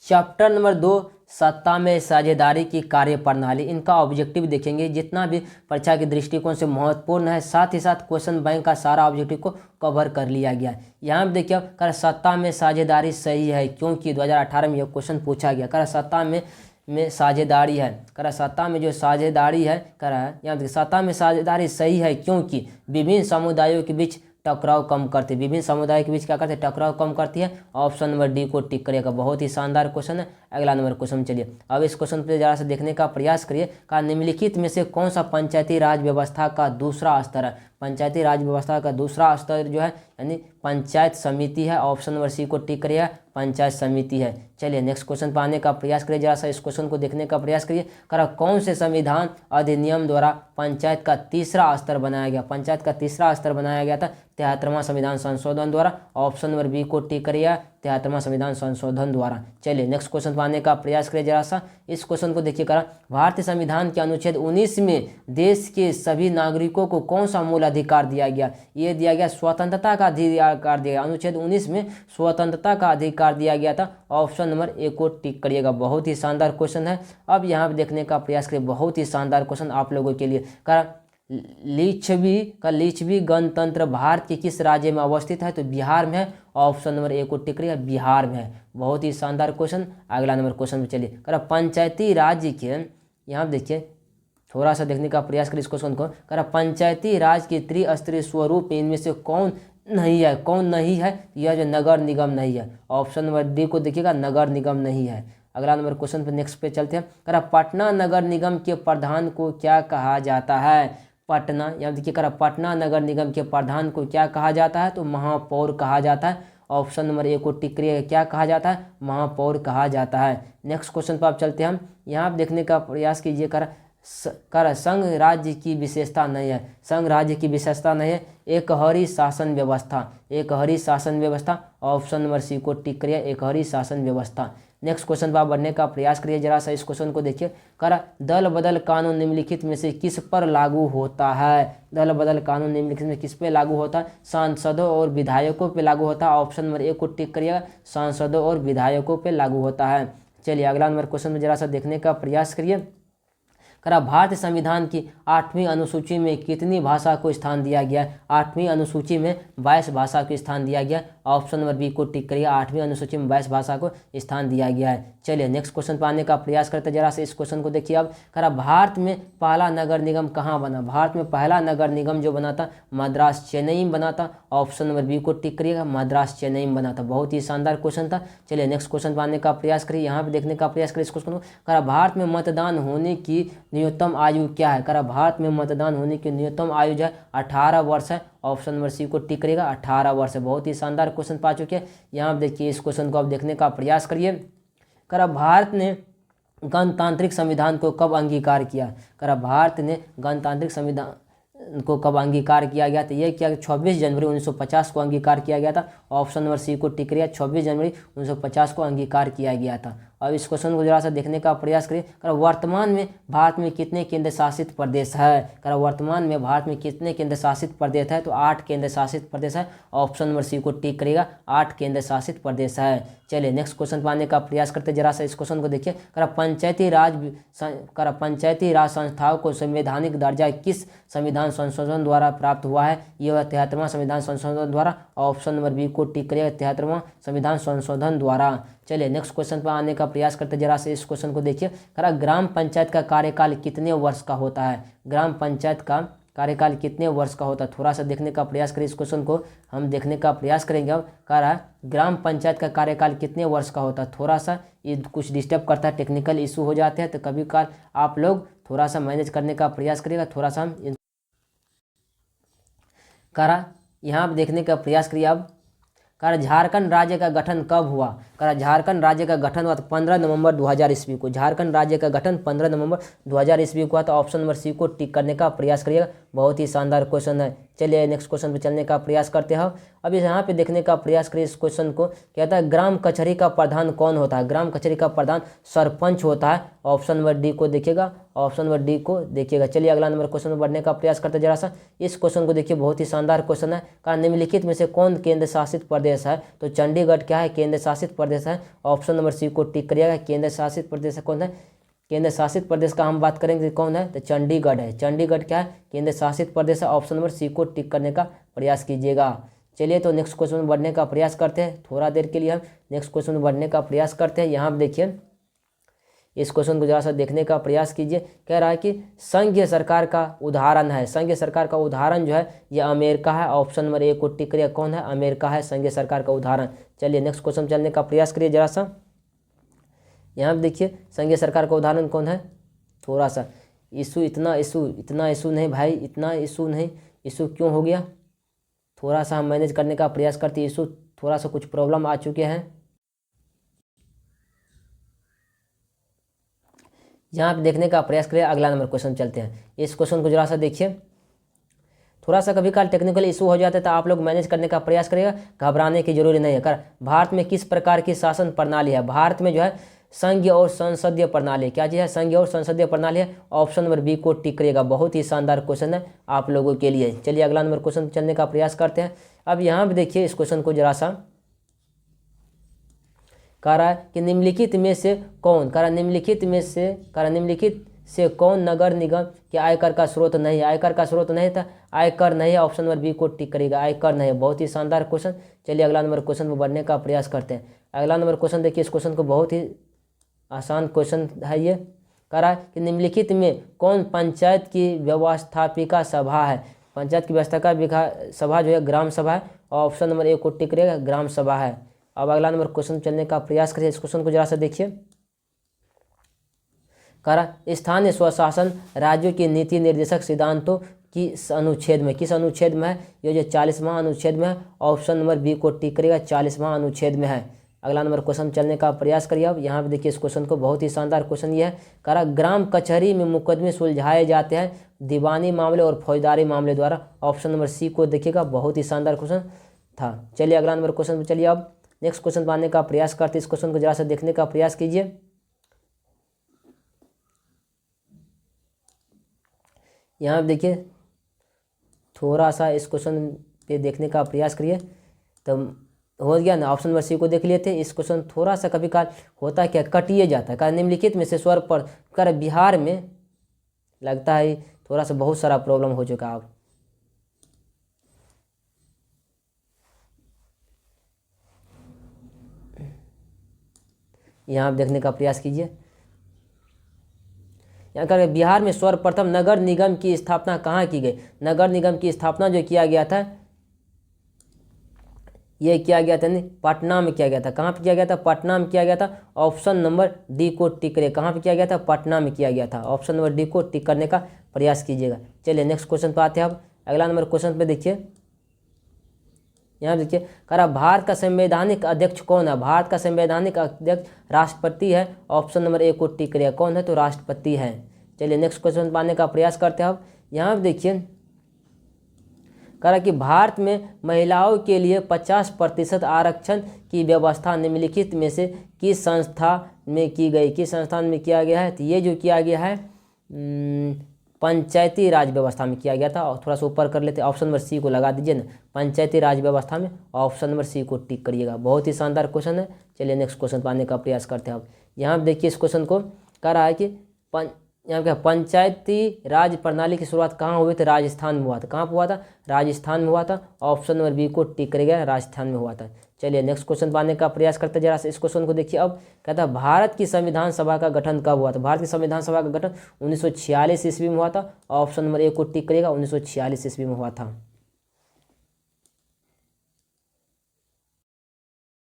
Chapter number 2 सत्ता में साझेदारी की कार्य प्रणाली, इनका ऑब्जेक्टिव देखेंगे जितना भी परीक्षा के दृष्टिकोण से महत्वपूर्ण है, साथ ही साथ क्वेश्चन बैंक का सारा ऑब्जेक्टिव को कवर कर लिया गया है। यहाँ पे देखिए कर सत्ता में साझेदारी सही है क्योंकि 2018 में यह क्वेश्चन पूछा गया। कर सत्ता में साझेदारी है, कर सत्ता में जो साझेदारी है कर यहाँ देखिए सत्ता में साझेदारी सही है क्योंकि विभिन्न समुदायों के बीच टकराव कम करती है। विभिन्न समुदाय के बीच क्या करते हैं, टकराव कम करती है। ऑप्शन नंबर डी को टिक करिएगा, बहुत ही शानदार क्वेश्चन है। अगला नंबर क्वेश्चन चलिए, अब इस क्वेश्चन पे जरा से देखने का प्रयास करिए। का निम्नलिखित में से कौन सा पंचायती राज व्यवस्था का दूसरा स्तर है। पंचायती राज व्यवस्था का दूसरा स्तर जो है यानी पंचायत समिति है। ऑप्शन नंबर सी को टिक करिएगा, पंचायत समिति है। चलिए नेक्स्ट क्वेश्चन पर आने का प्रयास करिए, जरा सा इस क्वेश्चन को देखने का प्रयास करिए। करा कौन से संविधान अधिनियम द्वारा पंचायत का तीसरा स्तर बनाया गया। पंचायत का तीसरा स्तर बनाया गया था 73वां संविधान संशोधन द्वारा। ऑप्शन नंबर बी को टिक करिए, 73वां संविधान संशोधन द्वारा। चलिए नेक्स्ट क्वेश्चन पर आने का प्रयास करिए, जरा सा इस क्वेश्चन को देखिए। करा भारतीय संविधान के अनुच्छेद 19 में देश के सभी नागरिकों को कौन सा मूल अधिकार दिया गया। ये दिया गया स्वतंत्रता का अधिकार दिया गया। अनुच्छेद 19 में स्वतंत्रता का अधिकार दिया गया था। ऑप्शन नंबर ए को टिक करिएगा, बहुत ही शानदार क्वेश्चन है। अब यहाँ पे देखने का प्रयास करिए, बहुत ही शानदार क्वेश्चन आप लोगों के लिए। करा लिच्छवी गणतंत्र भारत के किस राज्य में अवस्थित है, तो बिहार में है। ऑप्शन नंबर ए को टिक करिएगा, बिहार में है। बहुत ही शानदार क्वेश्चन। अगला नंबर क्वेश्चन पे चलिए। करा पंचायती राज्य के, यहाँ देखिए थोड़ा सा देखने का प्रयास करिए इस क्वेश्चन को। करा पंचायती राज के त्रिस्तरीय स्वरूप इनमें से कौन नहीं है। कौन नहीं है, यह जो नगर निगम नहीं है। ऑप्शन नंबर डी को देखिएगा, नगर निगम नहीं है। अगला नंबर क्वेश्चन पे नेक्स्ट पे चलते हैं। करा पटना नगर निगम के प्रधान को क्या कहा जाता है। पटना, यहाँ देखिए करा पटना नगर निगम के प्रधान को क्या कहा जाता है, तो महापौर कहा जाता है। ऑप्शन नंबर ए को टिक करिए, क्या कहा जाता है, महापौर कहा जाता है। नेक्स्ट क्वेश्चन पर आप चलते हैं हम, यहाँ देखने का प्रयास कीजिए। कर संघ राज्य की विशेषता नहीं है। संघ राज्य की विशेषता नहीं है, एकहरी शासन व्यवस्था। एकहरी शासन व्यवस्था। ऑप्शन नंबर सी को टिक करिए, एकहरी शासन व्यवस्था। नेक्स्ट क्वेश्चन पर बढ़ने का प्रयास करिए, जरा सा इस क्वेश्चन को देखिए। कर दल बदल कानून निम्नलिखित में से किस पर लागू होता है। दल बदल कानून निम्नलिखित में किस पे लागू होता है, सांसदों और विधायकों पे लागू होता है। ऑप्शन नंबर ए को टिक करिएगा, सांसदों और विधायकों पे लागू होता है। चलिए अगला नंबर क्वेश्चन में जरा सा देखने का प्रयास करिए। करा भारतीय संविधान की 8वीं अनुसूची में कितनी भाषा को स्थान दिया गया है। 8वीं अनुसूची में 22 भाषा को स्थान दिया गया। ऑप्शन नंबर बी को टिक करिए, 8वीं अनुसूची में 22 भाषा को स्थान दिया गया है। चलिए नेक्स्ट क्वेश्चन पर आने का प्रयास करते हैं, जरा से इस क्वेश्चन को देखिए। अब करा भारत में पहला नगर निगम कहाँ बना। भारत में पहला नगर निगम जो बना था मद्रास चेन्नई में बना था। ऑप्शन नंबर बी को टिक करिएगा, मद्रास चेन्नई में बना था। बहुत ही शानदार क्वेश्चन था। चलिए नेक्स्ट क्वेश्चन पर आने का प्रयास करिए, यहाँ पे देखने का प्रयास करिए इस क्वेश्चन को। करा भारत में मतदान होने की न्यूनतम आयु क्या है। करा भारत में मतदान होने की न्यूनतम आयु जो है 18 वर्ष है। ऑप्शन नंबर सी को टिक करिएगा, 18 वर्ष है। बहुत ही शानदार क्वेश्चन पा चुके हैं। यहाँ देखिए इस क्वेश्चन को आप देखने का प्रयास करिए। करा भारत ने गणतांत्रिक संविधान को कब अंगीकार किया। करा भारत ने गणतांत्रिक संविधान को कब अंगीकार किया गया, तो ये क्या 26 जनवरी 1950 को अंगीकार किया गया था। ऑप्शन नंबर सी को टिक करिए, 26 जनवरी 1950 को अंगीकार किया गया था। अब इस क्वेश्चन को जरा सा देखने का प्रयास करिए। कर वर्तमान में भारत में कितने केंद्र शासित प्रदेश है। कर वर्तमान में भारत में कितने केंद्र शासित प्रदेश है, तो 8 केंद्र शासित प्रदेश है। ऑप्शन नंबर सी को टिक करिएगा, 8 केंद्र शासित प्रदेश है। चलिए नेक्स्ट क्वेश्चन पाने का प्रयास करते, जरा सा इस क्वेश्चन को देखिए। कर पंचायती राज संस्थाओं को संवैधानिक दर्जा किस संविधान संशोधन द्वारा प्राप्त हुआ है। यह 73वां संविधान संशोधन द्वारा। ऑप्शन नंबर बी को टिक करिएगा, 73वां संविधान संशोधन द्वारा। चलिए नेक्स्ट क्वेश्चन पर आने का प्रयास करते, जरा से इस क्वेश्चन को देखिए। करा ग्राम पंचायत का कार्यकाल कितने वर्ष का होता है। ग्राम पंचायत का कार्यकाल कितने वर्ष का होता है, थोड़ा सा देखने का प्रयास करें। इस क्वेश्चन को हम देखने का प्रयास करेंगे। अब कह रहा है ग्राम पंचायत का कार्यकाल कितने वर्ष का होता है। थोड़ा सा ये कुछ डिस्टर्ब करता है, टेक्निकल इशू हो जाते हैं, तो कभी कभार आप लोग थोड़ा सा मैनेज करने का प्रयास करिएगा। थोड़ा सा हम करा यहाँ देखने का प्रयास करिए। अब करा झारखंड राज्य का गठन कब हुआ। करा झारखंड राज्य का गठन हुआ 15 नवंबर 2000 ईस्वी को। झारखंड राज्य का गठन 15 नवंबर 2000 ईस्वी को हुआ। तो ऑप्शन नंबर सी को टिक करने का प्रयास करिएगा। बहुत ही शानदार क्वेश्चन है। चलिए नेक्स्ट क्वेश्चन पे चलने का प्रयास करते हैं। अब यहाँ पे देखने का प्रयास करिए इस क्वेश्चन को। कहता है ग्राम कचहरी का प्रधान कौन होता है? ग्राम कचहरी का प्रधान सरपंच होता है। ऑप्शन नंबर डी को देखिएगा, ऑप्शन नंबर डी को देखिएगा। चलिए अगला नंबर क्वेश्चन में बढ़ने का प्रयास करते हैं जरा सा। इस क्वेश्चन को देखिए, बहुत ही शानदार क्वेश्चन है। कहा निम्नलिखित में से कौन केंद्र शासित प्रदेश है? तो चंडीगढ़ क्या है? केंद्र शासित प्रदेश है। ऑप्शन नंबर सी को टिक करिएगा। केंद्र शासित प्रदेश कौन है? केंद्र शासित प्रदेश का हम बात करेंगे कौन है? तो चंडीगढ़ है। चंडीगढ़ क्या है? केंद्र शासित प्रदेश है। ऑप्शन नंबर सी को टिक करने का प्रयास कीजिएगा। चलिए तो नेक्स्ट क्वेश्चन में बढ़ने का प्रयास करते हैं। थोड़ा देर के लिए हम नेक्स्ट क्वेश्चन में बढ़ने का प्रयास करते हैं। यहाँ देखिए इस क्वेश्चन को जरा सा देखने का प्रयास कीजिए। कह रहा है कि संघीय सरकार का उदाहरण है। संघीय सरकार का उदाहरण जो है ये अमेरिका है। ऑप्शन नंबर ए को टिक करिए। कौन है? अमेरिका है संघीय सरकार का उदाहरण। चलिए नेक्स्ट क्वेश्चन चलने का प्रयास करिए जरा सा। यहाँ देखिए संघीय सरकार का उदाहरण कौन है? थोड़ा सा इतना इशू नहीं भाई, इतना इशू नहीं। इशू क्यों हो गया? थोड़ा सा हम मैनेज करने का प्रयास करते हैं। इशू थोड़ा सा कुछ प्रॉब्लम आ चुके हैं। यहाँ पे देखने का प्रयास करिए। अगला नंबर क्वेश्चन चलते हैं। इस क्वेश्चन को जरा सा देखिए। थोड़ा सा कभी काल टेक्निकल इशू हो जाता है तो आप लोग मैनेज करने का प्रयास करिएगा, घबराने की जरूरी नहीं है। कर भारत में किस प्रकार की शासन प्रणाली है? भारत में जो है संघीय और संसदीय प्रणाली, क्या चीज़ है? संघीय और संसदीय प्रणाली है। ऑप्शन नंबर बी को टिक करिएगा। बहुत ही शानदार क्वेश्चन है आप लोगों के लिए। चलिए अगला नंबर क्वेश्चन चलने का प्रयास करते हैं। अब यहाँ भी देखिए इस क्वेश्चन को जरा सा। कह रहा है कि निम्नलिखित में से कौन, कह रहा निम्नलिखित से कौन नगर निगम के आयकर का स्रोत नहीं है? आयकर का स्रोत नहीं था, आयकर नहीं है। ऑप्शन नंबर बी को टिक करेगा। आयकर नहीं है। बहुत ही शानदार क्वेश्चन। चलिए अगला नंबर क्वेश्चन में बढ़ने का प्रयास करते हैं। अगला नंबर क्वेश्चन देखिए, इस क्वेश्चन को बहुत ही आसान क्वेश्चन है ये। कह रहा है कि निम्नलिखित में कौन पंचायत की व्यवस्थापिका सभा है? पंचायत की व्यवस्थापिका सभा जो है ग्राम सभा है। ऑप्शन नंबर ए को टिक करेगा। ग्राम सभा है। अब अगला नंबर क्वेश्चन चलने का प्रयास करिए। इस क्वेश्चन को जरा सा देखिए। कह रहा स्थानीय स्वशासन राज्यों के नीति निर्देशक सिद्धांतों की अनुच्छेद में, किस अनुच्छेद में है? ये जो 40वां अनुच्छेद में है। ऑप्शन नंबर बी को टिक करेगा। 40वां अनुच्छेद में है। अगला नंबर क्वेश्चन चलने का प्रयास करिए। अब यहाँ पे देखिए इस क्वेश्चन को, बहुत ही शानदार क्वेश्चन ये है। कह रहा ग्राम कचहरी में मुकदमे सुलझाए जाते हैं दीवानी मामले और फौजदारी मामले द्वारा। ऑप्शन नंबर सी को देखिएगा। बहुत ही शानदार क्वेश्चन था। चलिए अगला नंबर क्वेश्चन पे चलिए। अब नेक्स्ट क्वेश्चन पाने का प्रयास करते हैं। इस क्वेश्चन को जरा सा देखने का प्रयास कीजिए। यहाँ पे देखिए थोड़ा सा इस क्वेश्चन पे देखने का प्रयास करिए तो हो गया ना। ऑप्शन नंबर सी को देख लेते हैं। इस क्वेश्चन थोड़ा सा कभी काल होता है क्या, कटिए जाता है। निम्नलिखित में से स्वर पर कर बिहार में लगता है थोड़ा सा बहुत सारा प्रॉब्लम हो चुका है। अब यहाँ देखने का प्रयास कीजिए। यहाँ कर बिहार में सर्वप्रथम नगर निगम की स्थापना कहाँ की गई? नगर निगम की स्थापना जो किया गया था ये किया गया था नहीं, पटना में किया गया था। कहाँ पे किया गया था? पटना में किया गया था। ऑप्शन नंबर डी को टिक करें। कहाँ पे किया गया था? पटना में किया गया था। ऑप्शन नंबर डी को टिक करने का प्रयास कीजिएगा। चलिए नेक्स्ट क्वेश्चन पे आते हैं। अब अगला नंबर क्वेश्चन पे देखिए। यहाँ देखिए कह रहा भारत का संवैधानिक अध्यक्ष कौन है? भारत का संवैधानिक अध्यक्ष राष्ट्रपति है। ऑप्शन नंबर ए को टिक करिए। कौन है? तो राष्ट्रपति है। चलिए नेक्स्ट क्वेश्चन पाने का प्रयास करते हैं। अब यहाँ देखिए कह रहा कि भारत में महिलाओं के लिए 50% आरक्षण की व्यवस्था निम्नलिखित में से किस संस्था में की गई? किस संस्थान में किया गया है? तो ये जो किया गया है पंचायती राज व्यवस्था में किया गया था। और थोड़ा सा ऊपर कर लेते हैं। ऑप्शन नंबर सी को लगा दीजिए ना, पंचायती राज व्यवस्था में। ऑप्शन नंबर सी को टिक करिएगा। बहुत ही शानदार क्वेश्चन है। चलिए नेक्स्ट क्वेश्चन पाने का प्रयास करते हैं। अब यहाँ देखिए इस क्वेश्चन को कह रहा है कि यहाँ क्या पंचायती राज प्रणाली की शुरुआत कहाँ हुई? तो राजस्थान में हुआ था। कहाँ पर हुआ था? राजस्थान में हुआ था। ऑप्शन नंबर बी को टिक करेगा। राजस्थान में हुआ था। चलिए नेक्स्ट क्वेश्चन पाने का प्रयास करते हैं। जरा से इस क्वेश्चन को देखिए। अब कहता है भारत की संविधान सभा का गठन कब हुआ था? भारत की संविधान सभा का गठन 1946 ईस्वी में हुआ था। ऑप्शन नंबर ए को टिक करेगा। 1946 ईस्वी में हुआ था।